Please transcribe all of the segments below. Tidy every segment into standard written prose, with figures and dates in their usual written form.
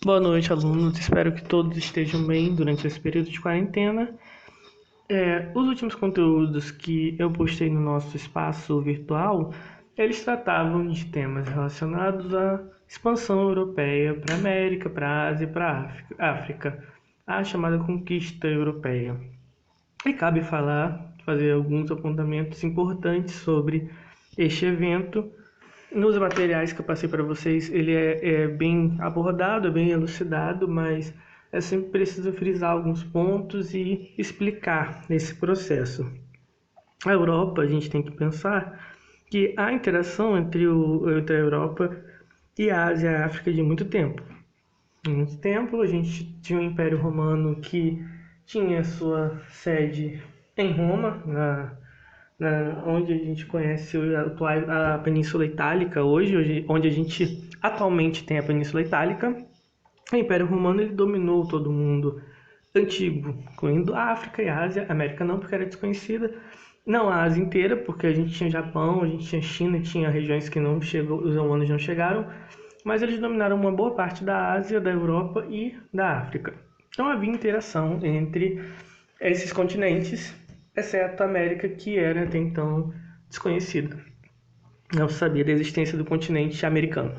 Boa noite, alunos. Espero que todos estejam bem durante esse período de quarentena. Os últimos conteúdos que eu postei no nosso espaço virtual, eles tratavam de temas relacionados à expansão europeia para a América, para a Ásia e para a África, a chamada conquista europeia. E cabe fazer alguns apontamentos importantes sobre este evento. Nos materiais que eu passei para vocês, ele é bem abordado, é bem elucidado, mas é sempre preciso frisar alguns pontos e explicar esse processo. A Europa, a gente tem que pensar que há interação entre a Europa e a Ásia e a África de muito tempo. Há muito tempo, a gente tinha o Império Romano que tinha sua sede em Roma, onde a gente conhece a Península Itálica hoje, onde a gente atualmente tem a Península Itálica. O Império Romano ele dominou todo o mundo antigo, incluindo a África e a Ásia, a América não, porque era desconhecida. Não a Ásia inteira, porque a gente tinha Japão, a gente tinha China, tinha regiões que não chegou, os romanos não chegaram, mas eles dominaram uma boa parte da Ásia, da Europa e da África. Então havia interação entre esses continentes, exceto a América, que era até então desconhecida. Não se sabia da existência do continente americano.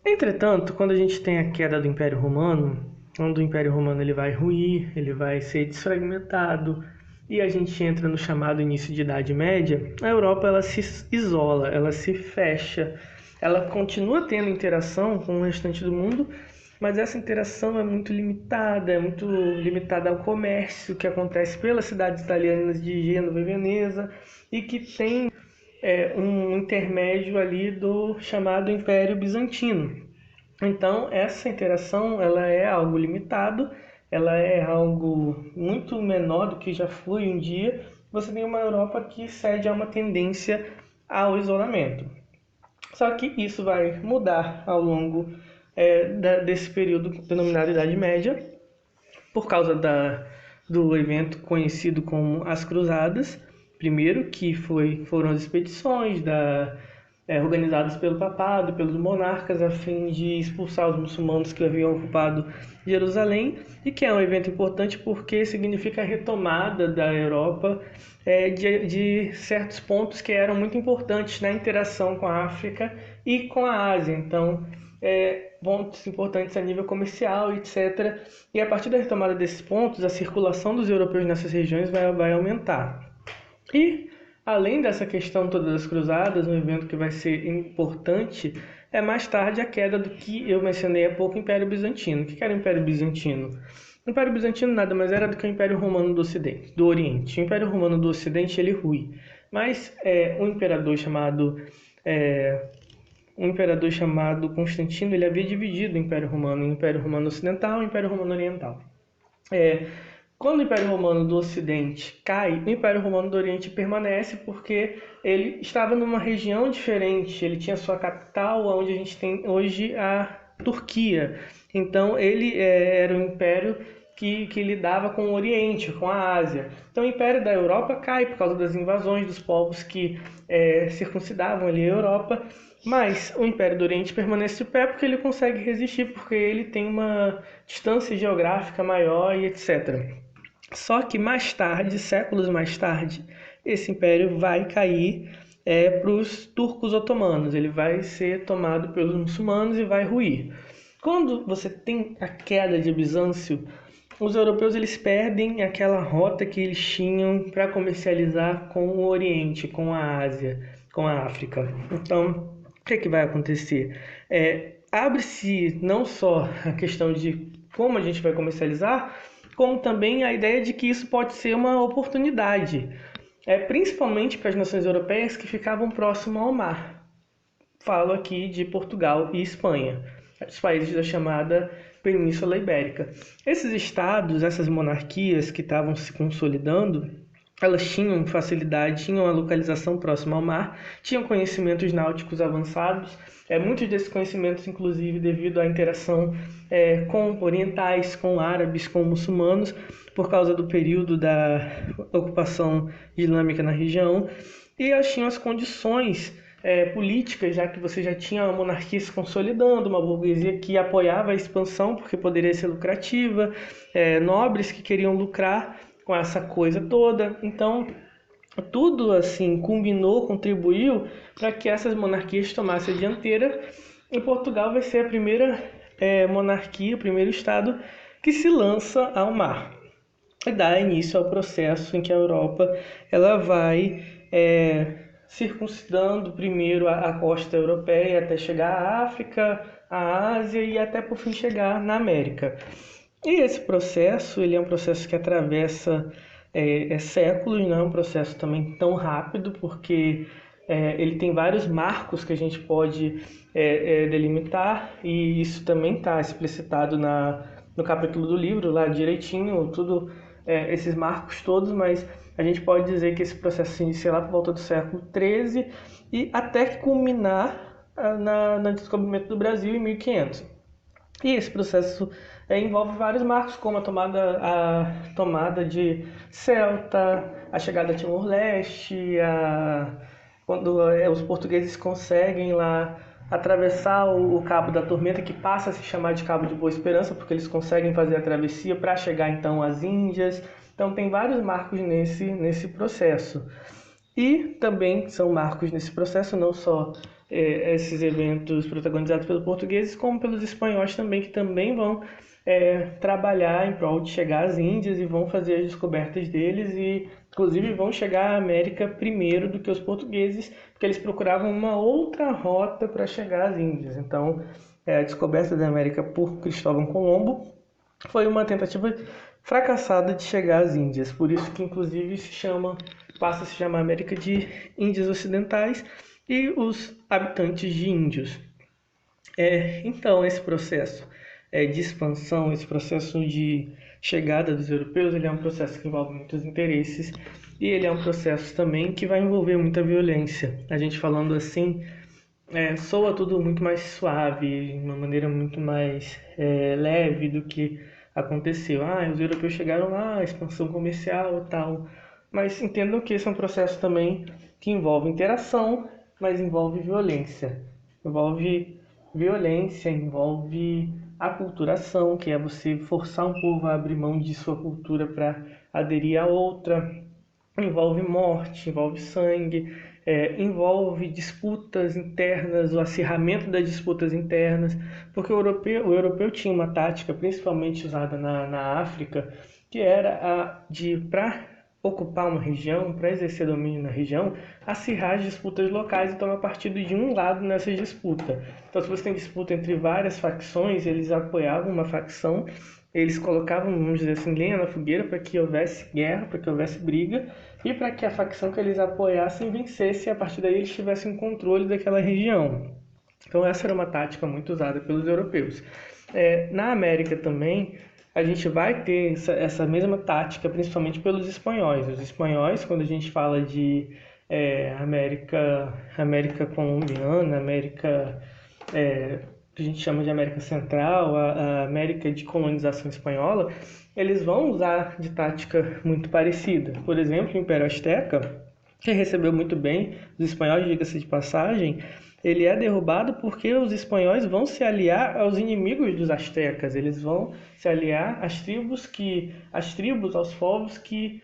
Entretanto, quando a gente tem a queda do Império Romano, quando o Império Romano ele vai ruir, ele vai ser desfragmentado, e a gente entra no chamado início de Idade Média, a Europa ela se isola, ela se fecha, ela continua tendo interação com o restante do mundo, mas essa interação é muito limitada ao comércio que acontece pelas cidades italianas de Gênova e Veneza e que tem um intermédio ali do chamado Império Bizantino. Então, essa interação ela é algo limitado, ela é algo muito menor do que já foi um dia. Você tem uma Europa que cede a uma tendência ao isolamento. Só que isso vai mudar ao longo desse período denominado Idade Média, por causa do evento conhecido como as Cruzadas, primeiro que foram as expedições organizadas pelo papado, pelos monarcas, a fim de expulsar os muçulmanos que haviam ocupado Jerusalém, e que é um evento importante porque significa a retomada da Europa de certos pontos que eram muito importantes na interação com a África e com a Ásia. Então, pontos importantes a nível comercial, etc. E a partir da retomada desses pontos, a circulação dos europeus nessas regiões vai aumentar. E, além dessa questão toda das cruzadas, um evento que vai ser importante é mais tarde a queda do que eu mencionei há pouco, o Império Bizantino. O que era o Império Bizantino? O Império Bizantino nada mais era do que o Império Romano do Oriente. O Império Romano do Ocidente ele rui, mas um imperador chamado Constantino, ele havia dividido o Império Romano em Império Romano Ocidental e Império Romano Oriental. Quando o Império Romano do Ocidente cai, o Império Romano do Oriente permanece porque ele estava numa região diferente, ele tinha sua capital, onde a gente tem hoje a Turquia. Então ele era um império que lidava com o Oriente, com a Ásia. Então o Império da Europa cai por causa das invasões dos povos que circuncidavam ali a Europa, mas o Império do Oriente permanece de pé porque ele consegue resistir, porque ele tem uma distância geográfica maior e etc. Só que mais tarde, séculos mais tarde, esse império vai cair para os turcos otomanos. Ele vai ser tomado pelos muçulmanos e vai ruir. Quando você tem a queda de Bizâncio, os europeus eles perdem aquela rota que eles tinham para comercializar com o Oriente, com a Ásia, com a África. Então, o que vai acontecer? Abre-se não só a questão de como a gente vai comercializar, como também a ideia de que isso pode ser uma oportunidade, principalmente para as nações europeias que ficavam próximo ao mar. Falo aqui de Portugal e Espanha, os países da chamada Península Ibérica. Esses estados, essas monarquias que estavam se consolidando, elas tinham facilidade, tinham a localização próxima ao mar, tinham conhecimentos náuticos avançados, muitos desses conhecimentos, inclusive, devido à interação com orientais, com árabes, com muçulmanos, por causa do período da ocupação islâmica na região, e elas tinham as condições políticas, já que você já tinha uma monarquia se consolidando, uma burguesia que apoiava a expansão porque poderia ser lucrativa, nobres que queriam lucrar com essa coisa toda. Então, tudo assim combinou, contribuiu para que essas monarquias tomassem a dianteira. E Portugal vai ser a primeira monarquia, o primeiro estado que se lança ao mar e dá início ao processo em que a Europa ela vai circuncidando primeiro a costa europeia até chegar à África, à Ásia e até por fim chegar na América. E esse processo ele é um processo que atravessa séculos, não é um processo também tão rápido, porque ele tem vários marcos que a gente pode delimitar, e isso também está explicitado no capítulo do livro, lá direitinho, tudo esses marcos todos, mas a gente pode dizer que esse processo se inicia lá por volta do século XIII e até que culminar no descobrimento do Brasil em 1500. E esse processo envolve vários marcos, como a tomada de Celta, a chegada a Timor-Leste, quando os portugueses conseguem lá atravessar o Cabo da Tormenta, que passa a se chamar de Cabo de Boa Esperança, porque eles conseguem fazer a travessia para chegar então às Índias. Então tem vários marcos nesse processo. E também são marcos nesse processo, não só esses eventos protagonizados pelos portugueses, como pelos espanhóis também, que também vão trabalhar em prol de chegar às Índias e vão fazer as descobertas deles e, inclusive, vão chegar à América primeiro do que os portugueses, porque eles procuravam uma outra rota para chegar às Índias. Então, a descoberta da América por Cristóvão Colombo foi uma tentativa fracassada de chegar às Índias, por isso que, inclusive, passa a se chamar América de Índias Ocidentais e os habitantes de índios. Então, esse processo de expansão, esse processo de chegada dos europeus, ele é um processo que envolve muitos interesses e ele é um processo também que vai envolver muita violência. A gente falando assim, soa tudo muito mais suave, de uma maneira muito mais leve do que aconteceu. Os europeus chegaram lá, expansão comercial e tal. Mas entendam que esse é um processo também que envolve interação, mas envolve violência. Envolve violência, envolve aculturação, que é você forçar um povo a abrir mão de sua cultura para aderir a outra. Envolve morte, envolve sangue, envolve disputas internas, o acirramento das disputas internas, porque o europeu tinha uma tática, principalmente usada na África, que era a de, para ocupar uma região, para exercer domínio na região, acirrar as disputas locais e tomar partido de um lado nessa disputa. Então, se você tem disputa entre várias facções, eles apoiavam uma facção, eles colocavam, vamos dizer assim, lenha na fogueira para que houvesse guerra, para que houvesse briga, e para que a facção que eles apoiassem vencesse, e a partir daí eles tivessem controle daquela região. Então essa era uma tática muito usada pelos europeus. Na América também, a gente vai ter essa mesma tática, principalmente pelos espanhóis. Os espanhóis, quando a gente fala de América colombiana, América que a gente chama de América Central, a América de colonização espanhola, eles vão usar de tática muito parecida. Por exemplo, o Império Azteca, que recebeu muito bem os espanhóis, diga-se de passagem, ele é derrubado porque os espanhóis vão se aliar aos inimigos dos astecas, eles vão se aliar às tribos, aos povos que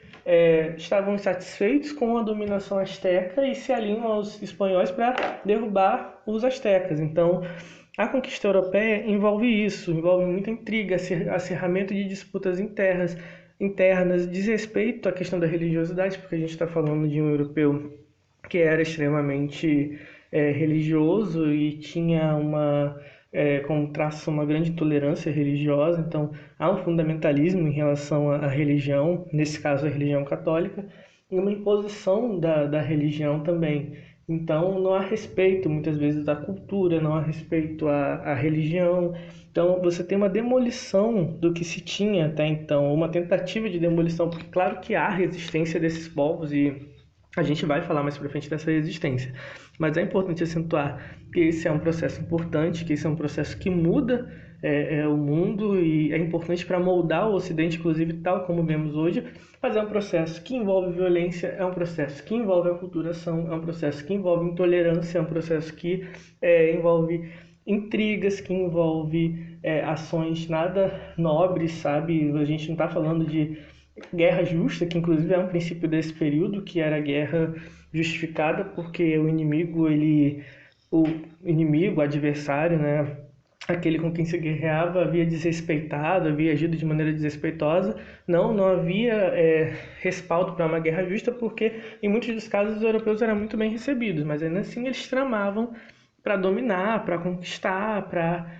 estavam insatisfeitos com a dominação asteca e se aliam aos espanhóis para derrubar os astecas. Então, a conquista europeia envolve isso, envolve muita intriga, acirramento de disputas internas, desrespeito à questão da religiosidade, porque a gente está falando de um europeu que era extremamente religioso e tinha como traço uma grande intolerância religiosa, então há um fundamentalismo em relação à religião, nesse caso a religião católica, e uma imposição da religião também. Então não há respeito muitas vezes à cultura, não há respeito à religião. Então você tem uma demolição do que se tinha até então, uma tentativa de demolição, porque claro que há resistência desses povos e a gente vai falar mais pra frente dessa resistência. Mas é importante acentuar que esse é um processo importante, que esse é um processo que muda o mundo e é importante para moldar o Ocidente, inclusive, tal como vemos hoje, mas é um processo que envolve violência, é um processo que envolve aculturação, é um processo que envolve intolerância, é um processo que envolve intrigas, que envolve ações nada nobres, sabe? A gente não está falando de guerra justa, que inclusive é um princípio desse período, que era a guerra justificada porque o inimigo, o adversário, né, aquele com quem se guerreava havia desrespeitado, havia agido de maneira desrespeitosa. Não havia respaldo para uma guerra justa, porque em muitos dos casos os europeus eram muito bem recebidos, mas ainda assim eles tramavam para dominar, para conquistar, para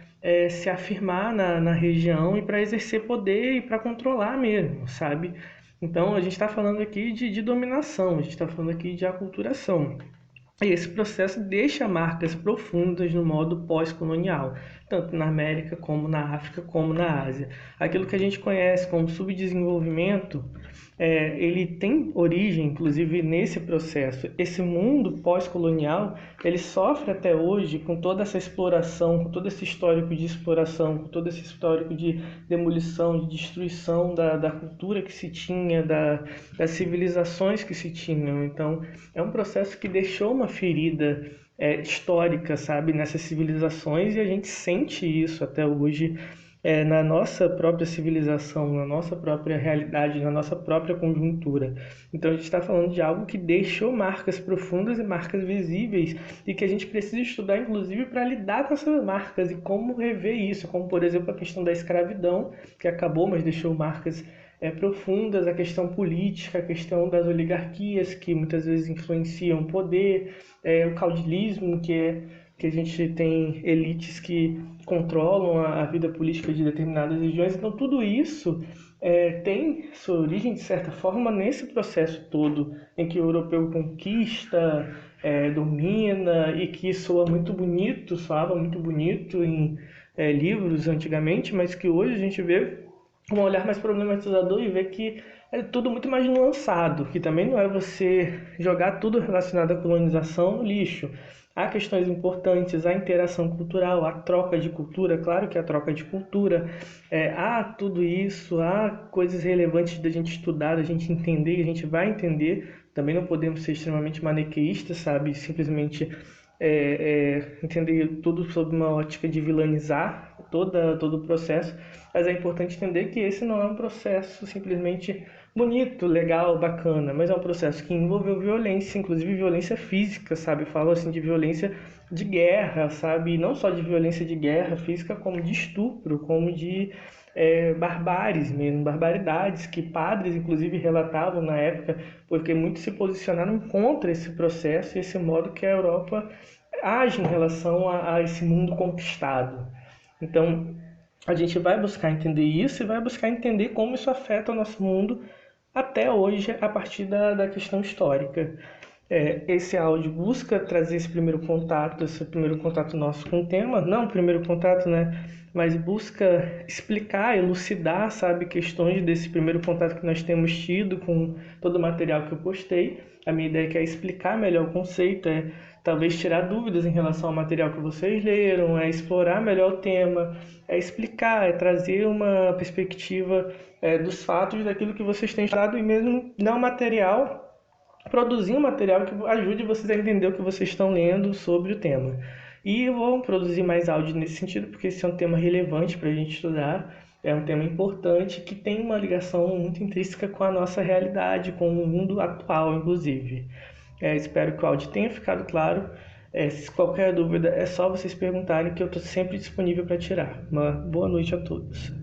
se afirmar na região e para exercer poder e para controlar mesmo, sabe? Então a gente está falando aqui de dominação, a gente está falando aqui de aculturação. E esse processo deixa marcas profundas no modo pós-colonial, tanto na América como na África como na Ásia. Aquilo que a gente conhece como subdesenvolvimento, ele tem origem, inclusive, nesse processo. Esse mundo pós-colonial, ele sofre até hoje com toda essa exploração, com todo esse histórico de exploração, com todo esse histórico de demolição, de destruição da cultura que se tinha, das civilizações que se tinham. Então, é um processo que deixou uma ferida histórica, sabe, nessas civilizações, e a gente sente isso até hoje na nossa própria civilização, na nossa própria realidade, na nossa própria conjuntura. Então a gente está falando de algo que deixou marcas profundas e marcas visíveis e que a gente precisa estudar, inclusive, para lidar com essas marcas e como rever isso, como, por exemplo, a questão da escravidão, que acabou, mas deixou marcas profundas, a questão política, a questão das oligarquias, que muitas vezes influenciam o poder, o caudilismo, que a gente tem elites que controlam a vida política de determinadas regiões. Então, tudo isso tem sua origem, de certa forma, nesse processo todo em que o europeu conquista, domina, e que soava muito bonito em livros antigamente, mas que hoje a gente vê com um olhar mais problematizador e vê que é tudo muito mais nuançado, que também não é você jogar tudo relacionado à colonização no lixo. Há questões importantes, a interação cultural, a troca de cultura, claro que a troca de cultura, há tudo isso, há coisas relevantes da gente estudar, da gente entender, e a gente vai entender. Também não podemos ser extremamente maniqueístas, sabe? Simplesmente entender tudo sob uma ótica de vilanizar todo o processo, mas é importante entender que esse não é um processo simplesmente bonito, legal, bacana, mas é um processo que envolveu violência, inclusive violência física, sabe? Eu falo assim de violência de guerra, sabe? E não só de violência de guerra física, como de estupro, como de barbáries mesmo, barbaridades que padres inclusive relatavam na época, porque muitos se posicionaram contra esse processo e esse modo que a Europa age em relação a esse mundo conquistado. Então, a gente vai buscar entender isso e vai buscar entender como isso afeta o nosso mundo até hoje, a partir da questão histórica. Esse áudio busca trazer esse primeiro contato nosso com o tema, não o primeiro contato, né? Mas busca explicar, elucidar, sabe, questões desse primeiro contato que nós temos tido com todo o material que eu postei. A minha ideia é explicar melhor o conceito, talvez tirar dúvidas em relação ao material que vocês leram, explorar melhor o tema, explicar, trazer uma perspectiva dos fatos daquilo que vocês têm estudado e mesmo dar um material, produzir um material que ajude vocês a entender o que vocês estão lendo sobre o tema. E eu vou produzir mais áudio nesse sentido, porque esse é um tema relevante para a gente estudar, é um tema importante que tem uma ligação muito intrínseca com a nossa realidade, com o mundo atual, inclusive. Espero que o áudio tenha ficado claro. Se qualquer dúvida, é só vocês perguntarem que eu estou sempre disponível para tirar. Uma boa noite a todos.